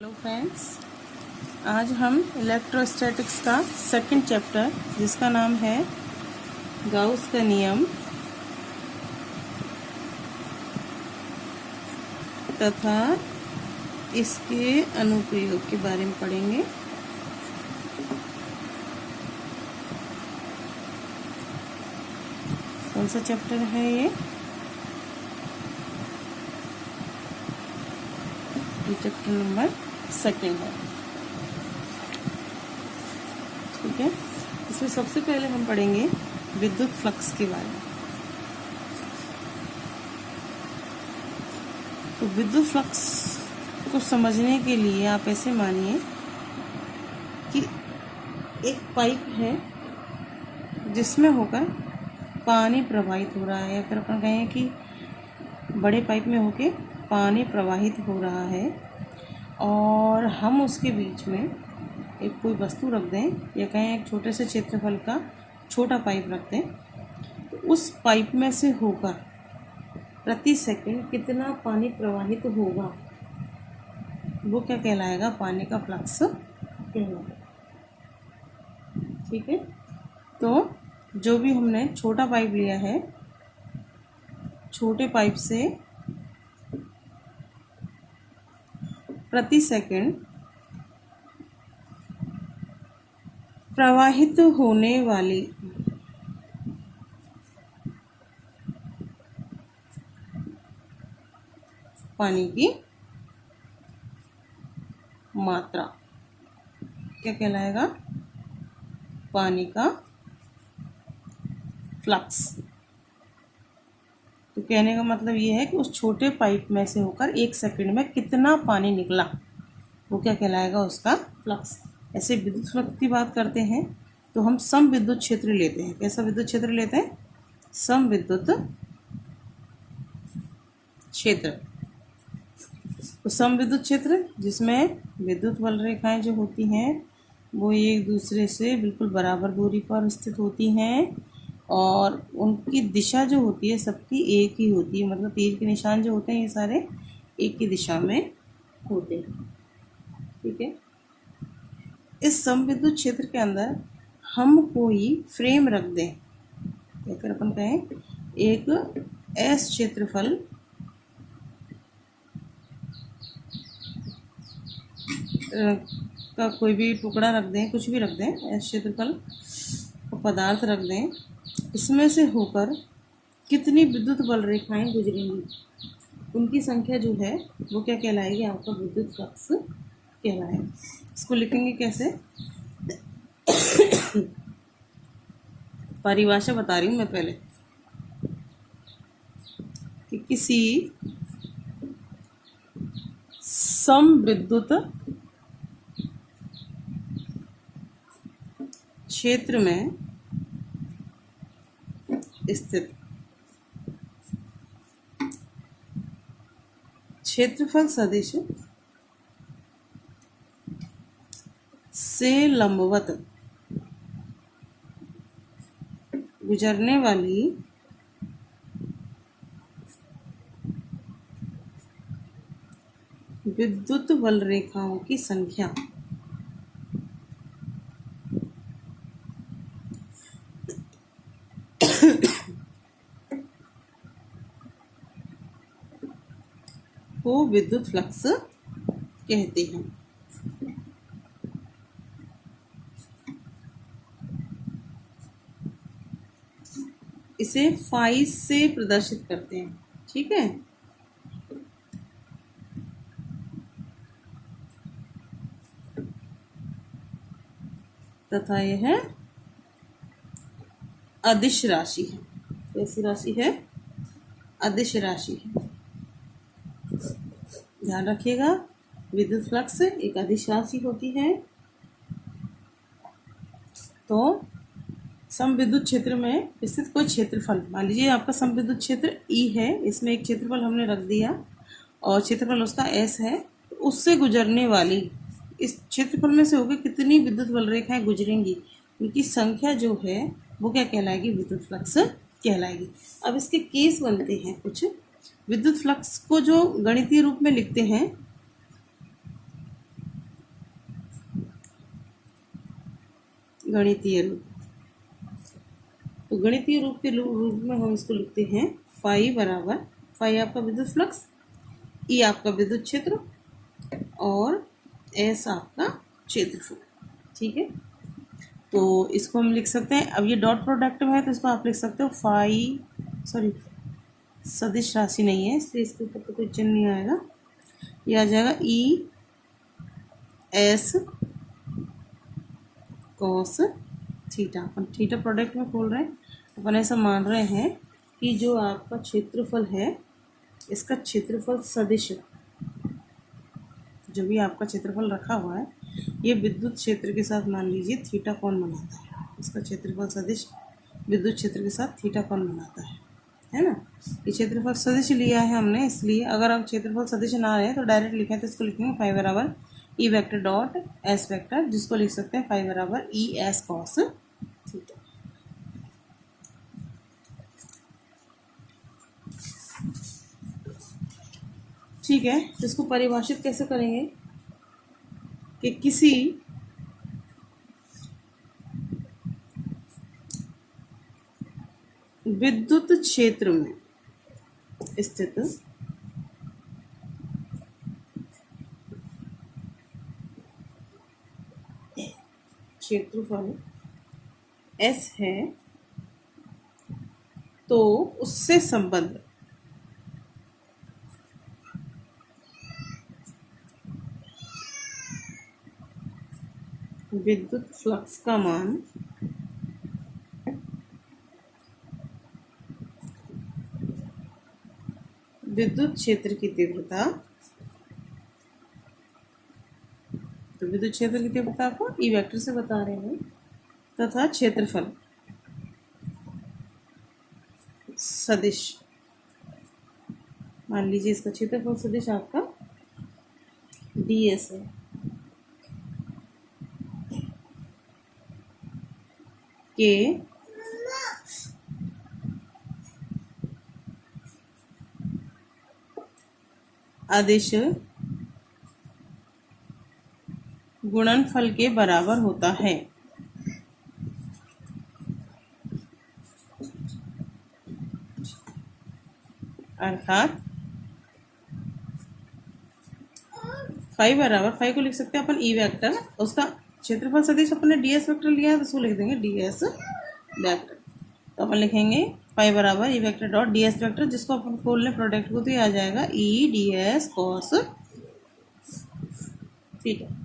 Hello friends, आज हम electrostatics का सेकंड चैप्टर जिसका नाम है गाउस का नियम तथा इसके अनुप्रयोग के बारे में पढ़ेंगे। कौन सा चैप्टर है ये चैप्टर नंबर सेकंड है। ठीक है, इसमें सबसे पहले हम पढ़ेंगे विद्युत फ्लक्स के बारे में। तो विद्युत फ्लक्स को समझने के लिए आप ऐसे मानिए कि एक पाइप है जिसमें होकर पानी प्रवाहित हो रहा है, या फिर अपन कहें कि बड़े पाइप में होके पानी प्रवाहित हो रहा है और हम उसके बीच में एक कोई वस्तु रख दें, या कहें एक छोटे से क्षेत्रफल का छोटा पाइप रख दें, तो उस पाइप में से होकर प्रति सेकंड कितना पानी प्रवाहित होगा वो क्या कहलाएगा? पानी का फ्लक्स कहलाएगा। ठीक है, तो जो भी हमने छोटा पाइप लिया है, छोटे पाइप से प्रति सेकंड प्रवाहित होने वाली पानी की मात्रा क्या कहलाएगा? पानी का फ्लक्स। तो कहने का मतलब ये है कि उस छोटे पाइप में से होकर एक सेकंड में कितना पानी निकला वो क्या कहलाएगा? उसका फ्लक्स। ऐसे विद्युत फ्लक्स की बात करते हैं तो हम सम विद्युत क्षेत्र लेते हैं। कैसा विद्युत क्षेत्र लेते हैं? सम विद्युत क्षेत्र। तो सम विद्युत क्षेत्र जिसमें विद्युत बल रेखाएं जो होती हैं वो एक दूसरे से बिल्कुल बराबर दूरी पर स्थित होती हैं और उनकी दिशा जो होती है सबकी एक ही होती है। मतलब तीर के निशान जो होते हैं ये सारे एक ही दिशा में होते हैं। ठीक है, इस समविद्युत क्षेत्र के अंदर हम कोई फ्रेम रख दें, या फिर अपन कहें एक एस क्षेत्रफल का कोई भी टुकड़ा रख दें, कुछ भी रख दें, एस क्षेत्रफल पदार्थ रख दें, इसमें से होकर कितनी विद्युत बल रेखाएं गुजरेंगी उनकी संख्या जो है वो क्या कहलाएगी? आपका विद्युत फ्लक्स कहलाएगा। इसको लिखेंगे कैसे? परिभाषा बता रही हूँ मैं पहले कि किसी समविद्युत क्षेत्र में स्थित क्षेत्रफल सदिश से लंबवत गुजरने वाली विद्युत बल रेखाओं की संख्या को विद्युत फ्लक्स कहते हैं। इसे फाई से प्रदर्शित करते हैं। ठीक है, तथा यह अदिश राशि है। कैसी राशि है? अदिश राशि है। ध्यान रखिएगा, विद्युत फ्लक्स एक अदिश राशि होती है। तो समविद्युत क्षेत्र में स्थित कोई क्षेत्रफल, मान लीजिए आपका समविद्युत क्षेत्र ई है, इसमें एक क्षेत्रफल हमने रख दिया और क्षेत्रफल उसका एस है, तो उससे गुजरने वाली इस क्षेत्रफल में से होकर कितनी विद्युत बल रेखाएं गुजरेंगी उनकी संख्या जो है वो क्या कहलाएगी? विद्युत फ्लक्स कहलाएगी। अब इसके केस बनते हैं कुछ। विद्युत फ्लक्स को जो गणितीय रूप में लिखते हैं गणितीय रूप। तो गणितीय रूप के रूप में हम इसको लिखते हैं फाई बराबर, फाई आपका विद्युत फ्लक्स, ई आपका विद्युत क्षेत्र और एस आपका क्षेत्रफल। ठीक है, तो इसको हम लिख सकते हैं, अब ये डॉट प्रोडक्ट में है तो इसको आप लिख सकते हो फाई, सॉरी सदिश राशि नहीं है इसलिए इसके ऊपर तो कोई चिन्ह नहीं आएगा, ये आ जाएगा ई एस कॉस थीटा। अपन थीटा प्रोडक्ट में खोल रहे हैं, अपन ऐसा मान रहे हैं कि जो आपका क्षेत्रफल है इसका क्षेत्रफल सदिश, जो भी आपका क्षेत्रफल रखा हुआ है ये विद्युत क्षेत्र के साथ मान लीजिए थीटा कोण बनाता है, इसका क्षेत्रफल सदिश विद्युत क्षेत्र के साथ थीटा कोण बनाता है ना। ये क्षेत्रफल सदिश लिया है हमने, इसलिए अगर आप क्षेत्रफल सदिश ना रहे तो डायरेक्ट लिखें तो इसको लिखेंगे फाई बराबर ई वेक्टर डॉट एस वेक्टर, जिसको लिख सकते हैं फाई बराबर ई एस कॉस थीटा। ठीक है, तो इसको परिभाषित कैसे करेंगे कि किसी विद्युत क्षेत्र में स्थित क्षेत्रफल एस है तो उससे संबंध विद्युत फ्लक्स का मान विद्युत क्षेत्र की तीव्रता, तो विद्युत क्षेत्र की तीव्रता आपको ई वेक्टर से बता रहे हैं, तथा क्षेत्रफल सदिश, मान लीजिए इसका क्षेत्रफल सदिश आपका ds है, के अदिश गुणनफल के बराबर होता है। अर्थात फाई बराबर, फाई को लिख सकते हैं अपन ई वेक्टर, उसका क्षेत्रफल सदिश अपने ds वेक्टर लिया है तो उसको लिख देंगे ds वेक्टर। तो अपन लिखेंगे फाई बराबर ई वेक्टर डॉट ds वेक्टर, जिसको अपन खोल लें प्रोडक्ट को तो ये आ जाएगा ई ds कॉस थीटा।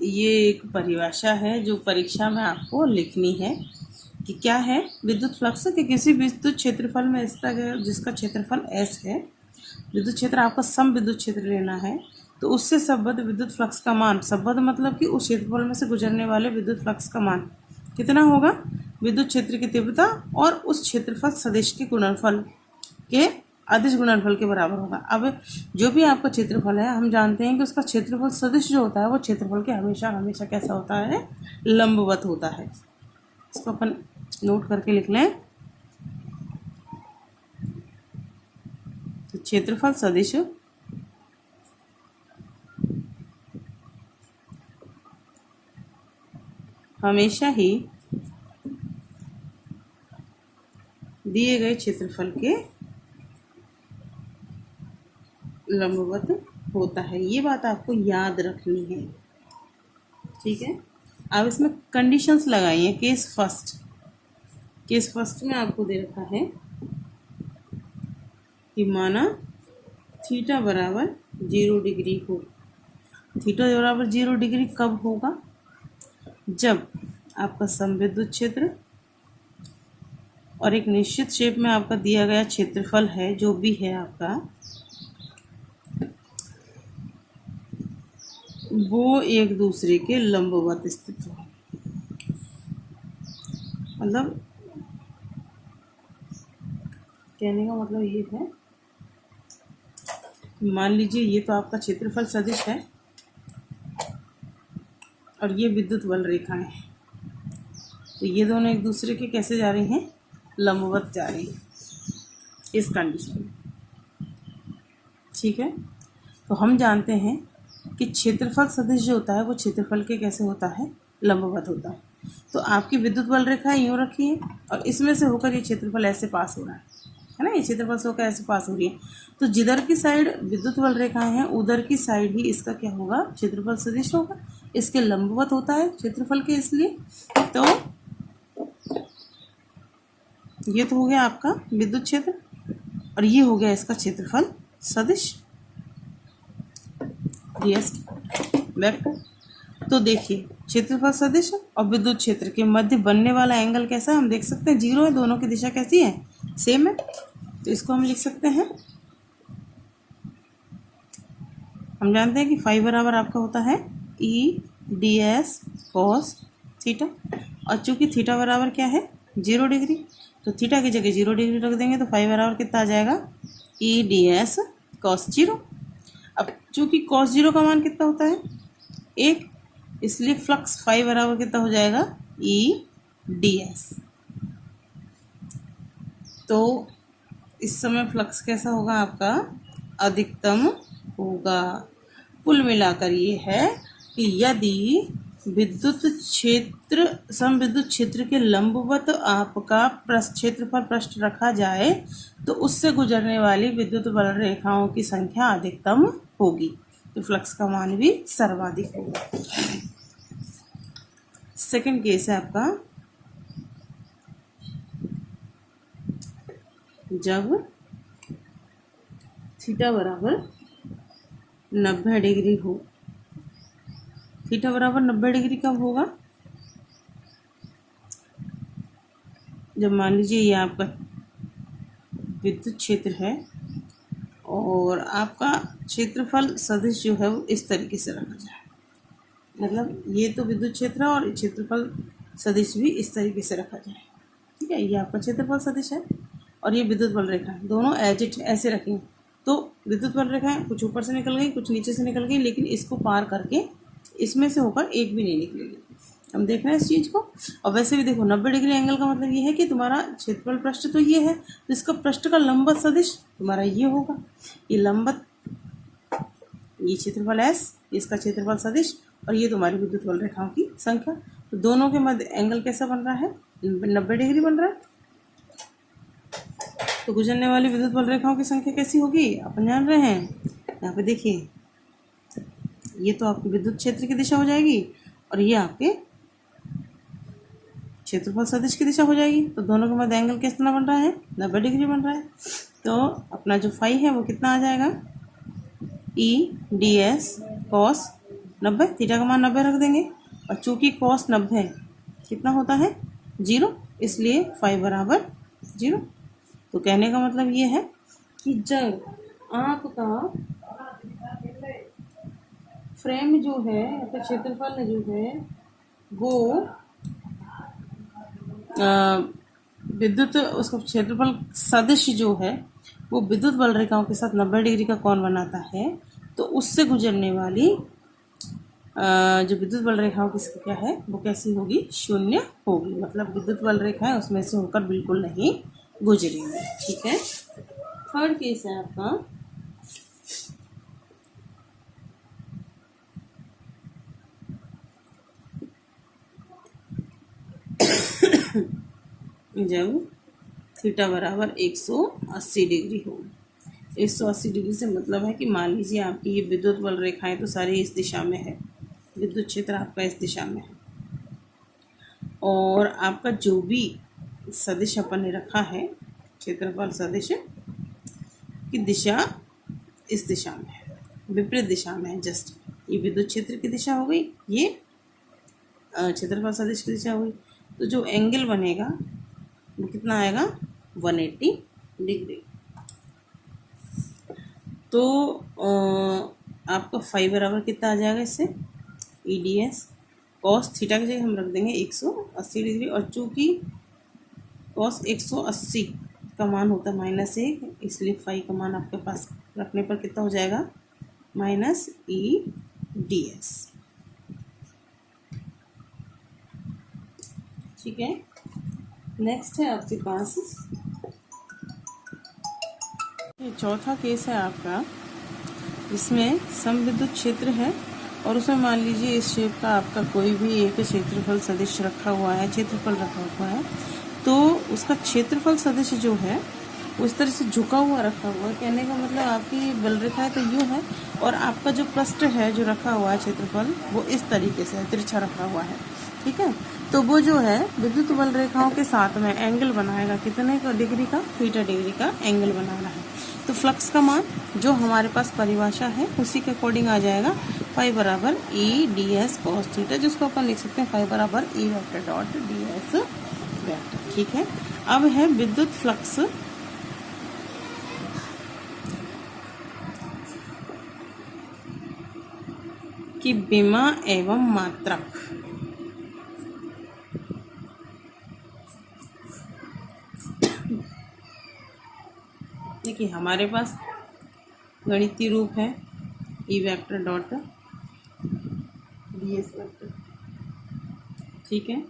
ये एक परिभाषा है जो परीक्षा में आपको लिखनी है कि क्या है विद्युत फ्लक्स, कि किसी विद्युत क्षेत्रफल में इसका जिसका क्षेत्रफल S है, विद्युत क्षेत्र आपका सम विद्युत क्षेत्र लेना है, तो उससे संबद्ध विद्युत फ्लक्स का मान, संबद्ध मतलब कि उस क्षेत्रफल में से गुजरने वाले विद्युत फ्लक्स का मान कितना होगा, विद्युत क्षेत्र की तीव्रता और उस क्षेत्रफल सदिश के गुणनफल के अदिश गुणनफल के बराबर होगा। अब जो भी आपका क्षेत्रफल है हम जानते हैं कि उसका क्षेत्रफल सदिश जो होता है वो क्षेत्रफल के हमेशा हमेशा कैसा होता है, लंबवत होता है। इसको अपन नोट करके लिख लें, तो क्षेत्रफल सदिश हमेशा ही दिए गए क्षेत्रफल के लंबवत होता है। ये बात आपको याद रखनी है। ठीक है, अब इसमें कंडीशंस लगाइए। केस फर्स्ट में आपको दे रखा है कि माना थीटा बराबर 0 डिग्री हो। थीटा बराबर 0 डिग्री कब होगा, जब आपका समविद्युत क्षेत्र और एक निश्चित शेप में आपका दिया गया क्षेत्रफल है जो भी है आपका, वो एक दूसरे के लंबवत स्थित हो। मतलब कहने का मतलब ये है, मान लीजिए ये तो आपका क्षेत्रफल सदिश है और ये विद्युत बल रेखाएं हैं, तो ये दोनों एक दूसरे के कैसे जा रही हैं, लंबवत जा रही हैं इस कंडीशन में। ठीक है, तो हम जानते हैं कि क्षेत्रफल सदिश जो होता है वो क्षेत्रफल के कैसे होता है, लंबवत होता है। तो आपकी विद्युत बल रेखा यूँ रखी है और इसमें से होकर ये क्षेत्रफल ऐसे पास हो रहा है ना, ये क्षेत्रफल से होकर ऐसे पास हो रही है। तो जिधर की साइड विद्युत बल रेखाएं हैं उधर की साइड ही इसका क्या होगा, क्षेत्रफल सदिश होगा। इसके लंबवत होता है क्षेत्रफल के, इसलिए तो ये तो हो गया आपका विद्युत क्षेत्र और ये हो गया इसका क्षेत्रफल सदिश डीएस वेक्टर। तो देखिए क्षेत्रफल सदिश और विद्युत क्षेत्र के मध्य बनने वाला एंगल कैसा, हम देख सकते हैं 0 है, दोनों की दिशा कैसी है, सेम है। तो इसको हम लिख सकते हैं, हम जानते हैं कि फाई बराबर आपका होता है ई डी एस कॉस थीटा, और चूंकि थीटा बराबर क्या है 0 डिग्री, तो थीटा की जगह 0 डिग्री रख देंगे तो फाई बराबर कितना आ जाएगा, ई डी एस कॉस 0। अब चूंकि कॉस 0 का मान कितना होता है 1, इसलिए फ्लक्स फाई बराबर कितना हो जाएगा ई डी एस। तो इस समय फ्लक्स कैसा होगा आपका, अधिकतम होगा। कुल मिलाकर ये है कि यदि विद्युत क्षेत्र समविद्युत क्षेत्र के लंबवत आपका क्षेत्रफल पृष्ठ रखा जाए तो उससे गुजरने वाली विद्युत बल रेखाओं की संख्या अधिकतम होगी, तो फ्लक्स का मान भी सर्वाधिक होगा। सेकंड केस है आपका, जब थीटा बराबर 90 डिग्री हो। थीटा बराबर 90 डिग्री कब होगा, जब मान लीजिए ये आपका विद्युत क्षेत्र है और आपका क्षेत्रफल सदिश जो है वो इस तरीके से रखा जाए, मतलब ये तो विद्युत क्षेत्र है और क्षेत्रफल सदिश भी इस तरीके से रखा जाए, ठीक है। ये आपका क्षेत्रफल सदिश है और ये विद्युत बल रेखा है, दोनों एज इट ऐसे रखेंगे। तो विद्युत बल रेखाएं कुछ ऊपर से निकल गई, कुछ नीचे से निकल गई, लेकिन इसको पार करके इसमें से होकर एक भी नहीं निकलेगी। हम देख रहे हैं इस चीज़ को। और वैसे भी देखो 90 डिग्री एंगल का मतलब ये है कि तुम्हारा क्षेत्रफल पृष्ठ तो ये है, तो इसका पृष्ठ का लंबवत सदिश तुम्हारा ये होगा, ये लंबवत, ये क्षेत्रफल एस, इसका क्षेत्रफल सदिश, और ये तुम्हारी विद्युत बल रेखाओं की संख्या। तो दोनों के मध्य एंगल कैसा बन रहा है, 90 डिग्री बन रहा है। तो गुजरने वाली विद्युत बल रेखाओं की संख्या कैसी होगी अपन जान रहे हैं। यहाँ पे देखिए, ये तो आपकी विद्युत क्षेत्र की दिशा हो जाएगी और ये आपके क्षेत्रफल सदिश की दिशा हो जाएगी। तो दोनों के मध्य एंगल कितना बन रहा है, 90 डिग्री बन रहा है। तो अपना जो फाई है वो कितना आ जाएगा, ई डी एस कॉस 90, थीटा का मान 90 रख देंगे, और चूंकि कॉस 90 कितना होता है 0, इसलिए फाई बराबर 0। तो कहने का मतलब ये है कि जब आपका फ्रेम जो है या फिर क्षेत्रफल जो है वो विद्युत, उसका क्षेत्रफल सदिश जो है वो विद्युत बल रेखाओं के साथ 90 डिग्री का कोण बनाता है, तो उससे गुजरने वाली जो विद्युत बल रेखाओं की संख्या है वो कैसी होगी, 0 होगी। मतलब विद्युत बल रेखाएं उसमें से होकर बिल्कुल नहीं गुजरेंगी, ठीक है। थर्ड केस है आपका, जब थीटा बराबर 180 डिग्री हो। 180 डिग्री से मतलब है कि मान लीजिए आपकी ये विद्युत बल रेखाएं तो सारी इस दिशा में है, विद्युत क्षेत्र आपका इस दिशा में है, और आपका जो भी सदिश अपन ने रखा है क्षेत्रफल सदिश की दिशा इस दिशा में है, विपरीत दिशा में है। जस्ट ये विद्युत क्षेत्र की दिशा हो गई, ये क्षेत्रफल सदिश की दिशा हुई। तो जो एंगल बनेगा वो कितना आएगा, 180 डिग्री। तो आपका फाई बराबर कितना आ जाएगा इससे, ई डी एस कॉस थीटा की जगह हम रख देंगे 180 डिग्री, और चूँकि कॉस 180 का मान होता है -1, इसलिए फाई का मान आपके पास रखने पर कितना हो जाएगा, -ई डी एस, ठीक है। नेक्स्ट है आपके पास ये चौथा केस है आपका, इसमें समविद्युत क्षेत्र है और उसमें मान लीजिए इस शेप का आपका कोई भी एक क्षेत्रफल सदिश रखा हुआ है, क्षेत्रफल रखा हुआ है, तो उसका क्षेत्रफल सदिश जो है वो इस तरह से झुका हुआ रखा हुआ है। कहने का मतलब आपकी बल रेखा है तो यूँ है, और आपका जो पृष्ठ है जो रखा हुआ है क्षेत्रफल वो इस तरीके से तिरछा रखा हुआ है। ठीक है, तो वो जो है विद्युत बल रेखाओं के साथ में एंगल बनाएगा, कितने का डिग्री का, थीटा डिग्री का एंगल बनाना है। तो फ्लक्स का मान जो हमारे पास परिभाषा है उसी के अकॉर्डिंग आ जाएगा, फाई बराबर ई डी एस कॉस थीटा, जिसको अपन लिख सकते हैं फाई बराबर ई vector dot D S vector. ठीक है, अब है विद्युत फ्लक्स की विमा एवं मात्रक। देखिए हमारे पास गणितीय रूप है ई vector dot D S vector. ठीक है,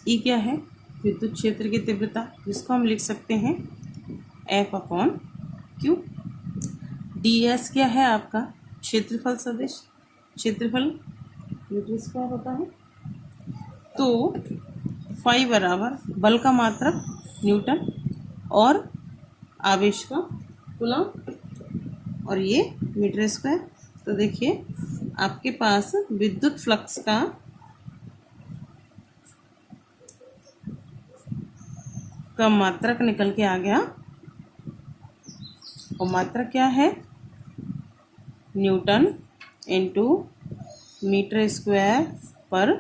ई क्या है, विद्युत क्षेत्र की तीव्रता, जिसको हम लिख सकते हैं F upon Q. D S क्या है आपका क्षेत्रफल सदिश, क्षेत्रफल मीटर स्क्वायर होता है। तो फाई बराबर बल का मात्रक न्यूटन और आवेश का कूलम और ये मीटर स्क्वायर। तो देखिए आपके पास विद्युत फ्लक्स का मात्रक निकल के आ गया, और मात्रक क्या है, न्यूटन इंटू मीटर स्क्वायर पर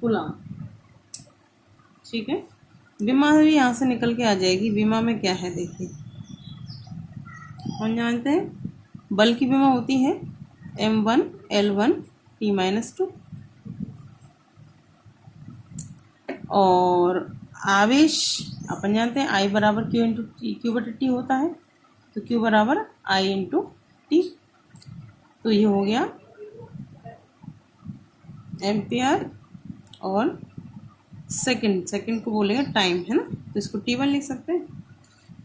कूलम। ठीक है, विमा भी यहाँ से निकल के आ जाएगी। विमा में क्या है देखिए, हम जानते हैं बल की विमा होती है m1 L1 T-2, और आवेश अपन जानते हैं I बराबर Q इंटू क्यू बटा टी होता है, तो Q बराबर I इंटू टी। तो ये हो गया एम्पियर, और सेकंड को बोलेंगे टाइम, है ना, तो इसको T1 लिख सकते हैं,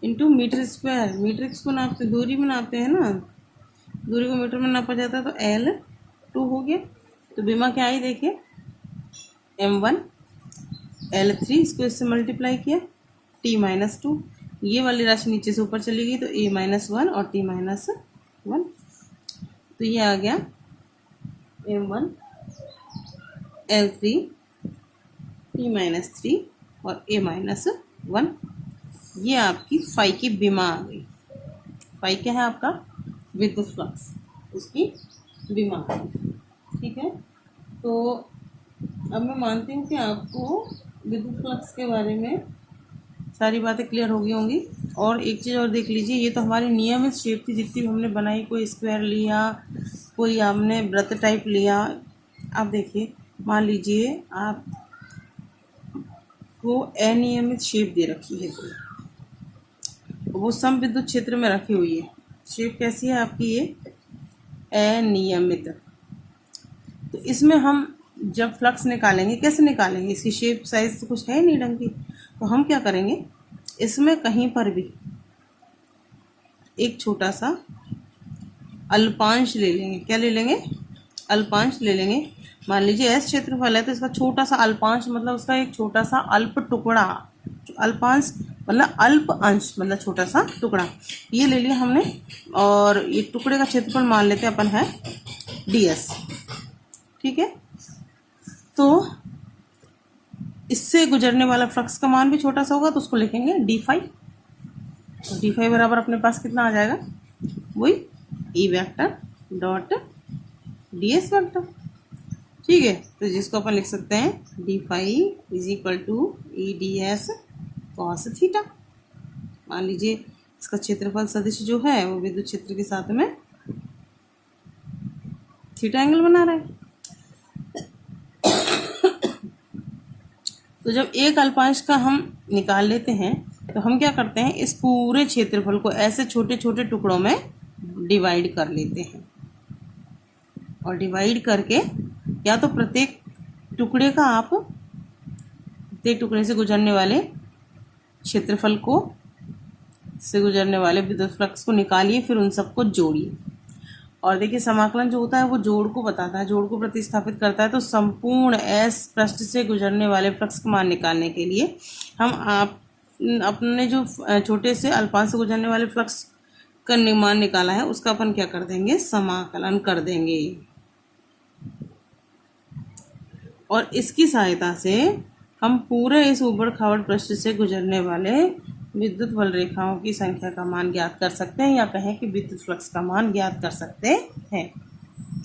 इंटू मीटर स्क्वायर। मीटर किसको नापते, दूरी में नापते हैं ना, दूरी को मीटर में नापा जाता है, तो L2 हो गया। तो विमा क्या आई देखिए m1 L3, इसको इससे मल्टीप्लाई किया T-2, ये वाली राशि नीचे से ऊपर चली गई तो A-1 और T-1, तो ये आ गया m1 L3 T-3 और A-1। ये आपकी फाई की विमा आ गई। फाई क्या है आपका विद्युत फ्लक्स, उसकी विमा। ठीक है, तो अब मैं मानती हूँ कि आपको विद्युत फ्लक्स के बारे में सारी बातें क्लियर हो गई होंगी। और एक चीज़ और देख लीजिए, ये तो हमारी नियमित शेप थी जितनी भी हमने बनाई, कोई स्क्वायर लिया, कोई हमने वृत्त टाइप लिया। अब देखिए मान लीजिए आपको अनियमित शेप दे रखी है कोई, वो समविद्युत क्षेत्र में रखी हुई है। शेप कैसी है आपकी, ये अनियमित। तो इसमें हम जब फ्लक्स निकालेंगे कैसे निकालेंगे, इसकी शेप साइज तो कुछ है नहीं ढंग की। तो हम क्या करेंगे, इसमें कहीं पर भी एक छोटा सा अल्पांश ले लेंगे। क्या ले लेंगे, अल्पांश ले लेंगे। मान लीजिए एस क्षेत्रफल है तो इसका छोटा सा अल्पांश मतलब उसका एक छोटा सा अल्प टुकड़ा, अल्पांश मतलब अल्प अंश मतलब छोटा सा टुकड़ा, ये ले लिया हमने। और ये टुकड़े का क्षेत्रफल मान लेते हैं अपन है ds। ठीक है, तो इससे गुजरने वाला फ्लक्स का मान भी छोटा सा होगा, तो उसको लिखेंगे d5। तो d5 बराबर अपने पास कितना आ जाएगा, वही E vector dot ds vector. ठीक है, तो जिसको अपन लिख सकते हैं d5 is equal to E D S cos theta. मान लीजिए इसका क्षेत्रफल सदिश जो है वो विद्युत क्षेत्र के साथ में थीटा एंगल बना रहा है। तो जब एक अल्पांश का हम निकाल लेते हैं तो हम क्या करते हैं, इस पूरे क्षेत्रफल को ऐसे छोटे छोटे टुकड़ों में डिवाइड कर लेते हैं, और डिवाइड करके या तो प्रत्येक टुकड़े का आप प्रत्येक टुकड़े से गुजरने वाले क्षेत्रफल को से गुजरने वाले विद्युत फ्लक्स को निकालिए, फिर उन सबको जोड़िए। और देखिए समाकलन जो होता है वो जोड़ को बताता है, जोड़ को प्रतिस्थापित करता है। तो संपूर्ण एस पृष्ठ से गुजरने वाले फ्लक्स का मान निकालने के लिए हम अपने जो छोटे से अल्पांश से गुजरने वाले फ्लक्स का मान निकाला है उसका अपन क्या कर देंगे, समाकलन कर देंगे। और इसकी सहायता से हम पूरे इस ऊबड़ खाबड़ पृष्ठ से गुजरने वाले विद्युत बल रेखाओं की संख्या का मान ज्ञात कर सकते हैं, या कहें कि विद्युत फ्लक्स का मान ज्ञात कर सकते हैं।